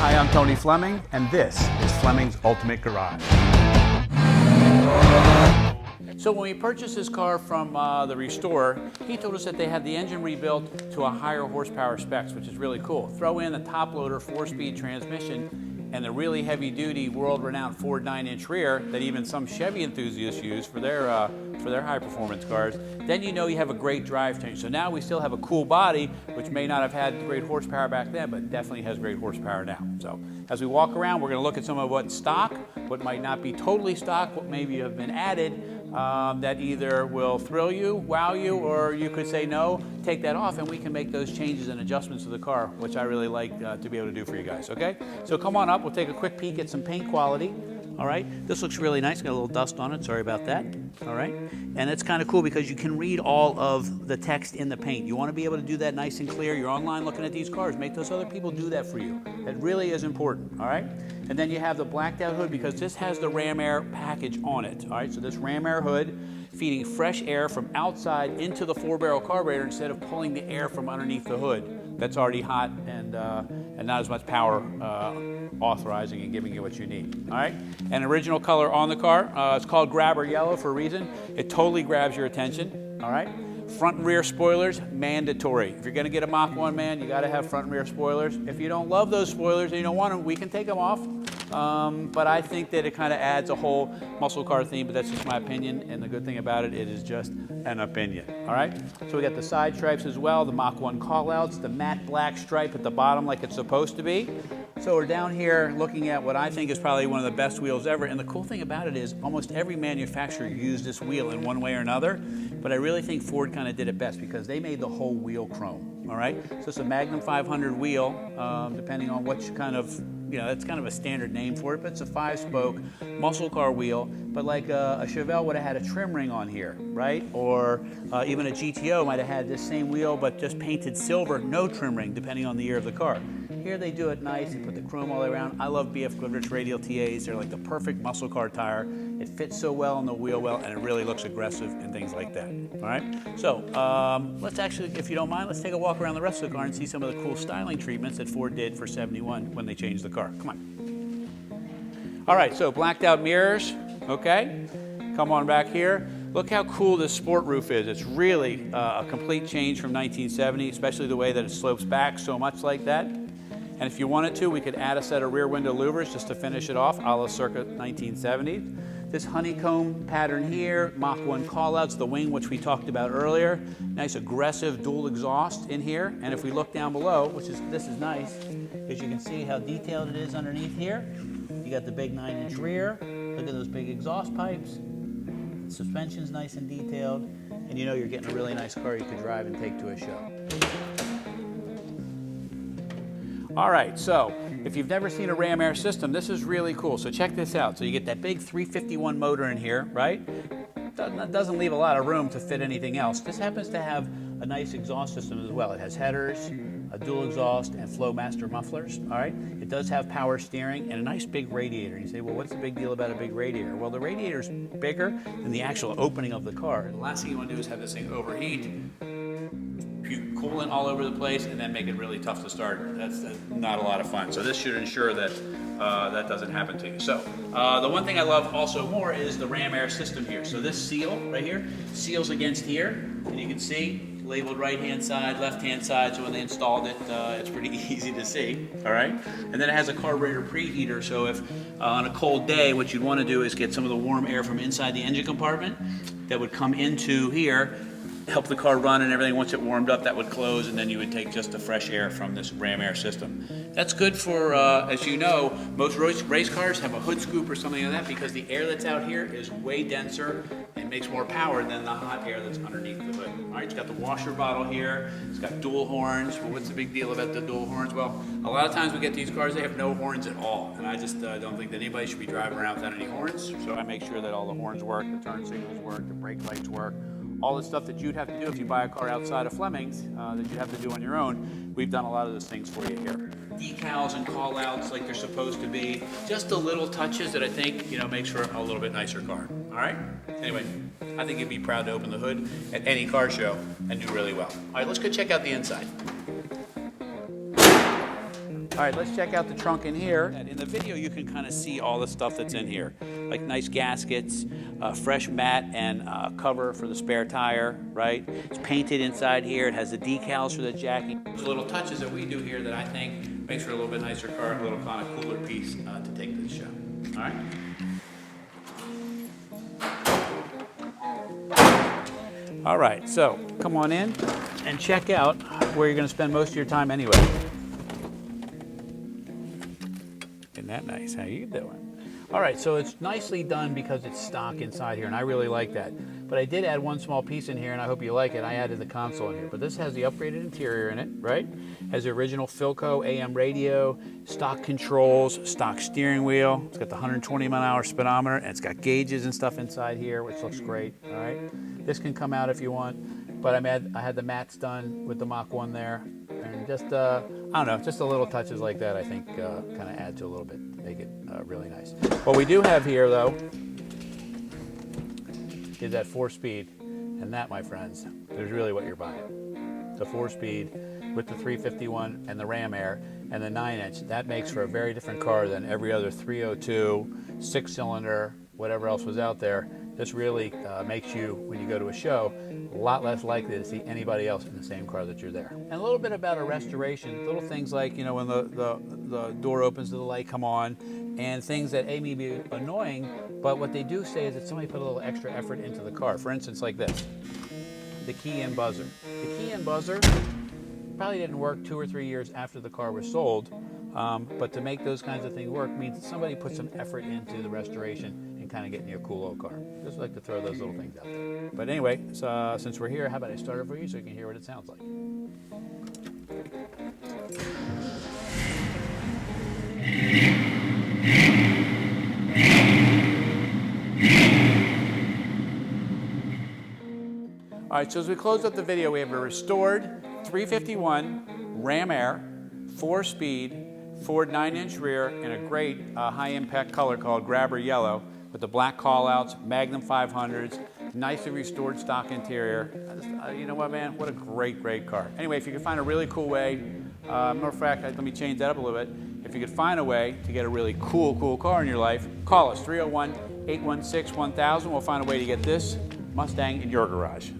Hi, I'm Tony Fleming, and this is Fleming's Ultimate Garage. So when we purchased this car from the Restore, he told us that they had the engine rebuilt to a higher horsepower specs, which is really cool. Throw in the top loader 4-speed transmission and the really heavy-duty, world-renowned Ford 9-inch rear that even some Chevy enthusiasts use for their high-performance cars, then you know you have a great drivetrain. So now we still have a cool body, which may not have had great horsepower back then, but definitely has great horsepower now. So as we walk around, we're going to look at some of what's stock, what might not be totally stock, what maybe have been added, that either will thrill you, wow you, or you could say no, take that off, and we can make those changes and adjustments to the car, which I really like to be able to do for you guys, okay? So come on up, we'll take a quick peek at some paint quality. All right, this looks really nice, got a little dust on it, sorry about that. All right, and it's kind of cool because you can read all of the text in the paint. You want to be able to do that nice and clear. You're online looking at these cars, make those other people do that for you. That really is important, all right? And then you have the blacked out hood because this has the Ram Air package on it, all right? So this Ram Air hood feeding fresh air from outside into the 4-barrel carburetor instead of pulling the air from underneath the hood. That's already hot and not as much power authorizing and giving you what you need, all right? And original color on the car, it's called Grabber Yellow for a reason. It totally grabs your attention, all right? Front and rear spoilers, mandatory. If you're gonna get a Mach 1, man, you gotta have front and rear spoilers. If you don't love those spoilers and you don't want them, we can take them off. But I think that it kind of adds a whole muscle car theme, but that's just my opinion. And the good thing about it, it is just an opinion, all right? So we got the side stripes as well, the Mach 1 callouts, the matte black stripe at the bottom like it's supposed to be. So we're down here looking at what I think is probably one of the best wheels ever. And the cool thing about it is almost every manufacturer used this wheel in one way or another. But I really think Ford kind of did it best because they made the whole wheel chrome, all right? So it's a Magnum 500 wheel, depending on which kind of, that's kind of a standard name for it, but it's a 5-spoke muscle car wheel. But like a Chevelle would have had a trim ring on here, right? Or even a GTO might have had this same wheel, but just painted silver, no trim ring, depending on the year of the car. Here they do it nice, they put the chrome all the way around. I love BF Goodrich radial TAs, they're like the perfect muscle car tire. It fits so well on the wheel well, and it really looks aggressive and things like that, all right? So let's actually, if you don't mind, let's take a walk around the rest of the car and see some of the cool styling treatments that Ford did for 71 when they changed the car. Come on. All right, so blacked out mirrors, okay? Come on back here. Look how cool this sport roof is. It's really a complete change from 1970, especially the way that it slopes back so much like that. And if you wanted to, we could add a set of rear window louvers just to finish it off, a la circa 1970s. This honeycomb pattern here, Mach 1 callouts, the wing which we talked about earlier. Nice aggressive dual exhaust in here. And if we look down below, this is nice, because you can see how detailed it is underneath here. You got the big 9-inch rear. Look at those big exhaust pipes. The suspension's nice and detailed. And you know you're getting a really nice car you could drive and take to a show. All right, so if you've never seen a Ram Air system, this is really cool. So check this out. So you get that big 351 motor in here, right? Doesn't leave a lot of room to fit anything else. This happens to have a nice exhaust system as well. It has headers, a dual exhaust, and Flowmaster mufflers, all right? It does have power steering and a nice big radiator. You say, well, what's the big deal about a big radiator? Well, the radiator's bigger than the actual opening of the car. The last thing you want to do is have this thing overheat, coolant all over the place, and then make it really tough to start. That's not a lot of fun. So this should ensure that that doesn't happen to you. So the one thing I love also more is the Ram Air system here. So this seal right here seals against here, and you can see labeled right-hand side, left-hand side, so when they installed it, it's pretty easy to see, all right? And then it has a carburetor preheater, so if on a cold day, what you'd want to do is get some of the warm air from inside the engine compartment that would come into here, help the car run and everything. Once it warmed up, that would close, and then you would take just the fresh air from this Ram Air system. That's good for, as you know, most race cars have a hood scoop or something like that because the air that's out here is way denser and makes more power than the hot air that's underneath the hood. All right, it's got the washer bottle here. It's got dual horns. Well, what's the big deal about the dual horns? Well, a lot of times we get these cars, they have no horns at all, and I just don't think that anybody should be driving around without any horns. So I make sure that all the horns work, the turn signals work, the brake lights work. All the stuff that you'd have to do if you buy a car outside of Fleming's that you'd have to do on your own, we've done a lot of those things for you here. Decals and call-outs like they're supposed to be. Just the little touches that I think, makes for a little bit nicer car. All right? Anyway, I think you'd be proud to open the hood at any car show and do really well. All right, let's go check out the inside. All right, let's check out the trunk in here. In the video, you can kind of see all the stuff that's in here, like nice gaskets, fresh mat and cover for the spare tire, right? It's painted inside here. It has the decals for the jacking. There's little touches that we do here that I think makes for a little bit nicer car, a little kind of cooler piece to take to the show. All right. All right, so come on in and check out where you're going to spend most of your time anyway. Isn't that nice? How you doing? All right, so it's nicely done because it's stock inside here, and I really like that. But I did add one small piece in here, and I hope you like it. I added the console in here. But this has the upgraded interior in it, right? Has the original Philco AM radio, stock controls, stock steering wheel. It's got the 120-mile-an-hour speedometer, and it's got gauges and stuff inside here, which looks great, all right? This can come out if you want, but I had the mats done with the Mach 1 there. And just, I don't know, just the little touches like that, I think, kind of add to a little bit to make it really nice. What we do have here, though, is that 4-speed, and that, my friends, is really what you're buying. The 4-speed with the 351 and the Ram Air and the 9-inch. That makes for a very different car than every other 302, 6-cylinder, whatever else was out there. This really makes you, when you go to a show, a lot less likely to see anybody else in the same car that you're there. And a little bit about a restoration, little things like, you know, when the door opens, the light come on, and things that may be annoying, but what they do say is that somebody put a little extra effort into the car. For instance, like this, the key-in buzzer. The key-in buzzer probably didn't work 2 or 3 years after the car was sold, but to make those kinds of things work means that somebody put some effort into the restoration and kind of getting you a cool old car. Just like to throw those little things out there. But anyway, so, since we're here, how about I start it for you so you can hear what it sounds like. All right, so as we close up the video, we have a restored 351 Ram Air, 4-speed, Ford 9-inch rear, in a great high-impact color called Grabber Yellow with the black callouts, Magnum 500s, nicely restored stock interior. You know what, man? What a great, great car. Anyway, if you could find a really cool way, matter of fact, let me change that up a little bit. If you could find a way to get a really cool car in your life, call us, 301-816-1000. We'll find a way to get this Mustang in your garage.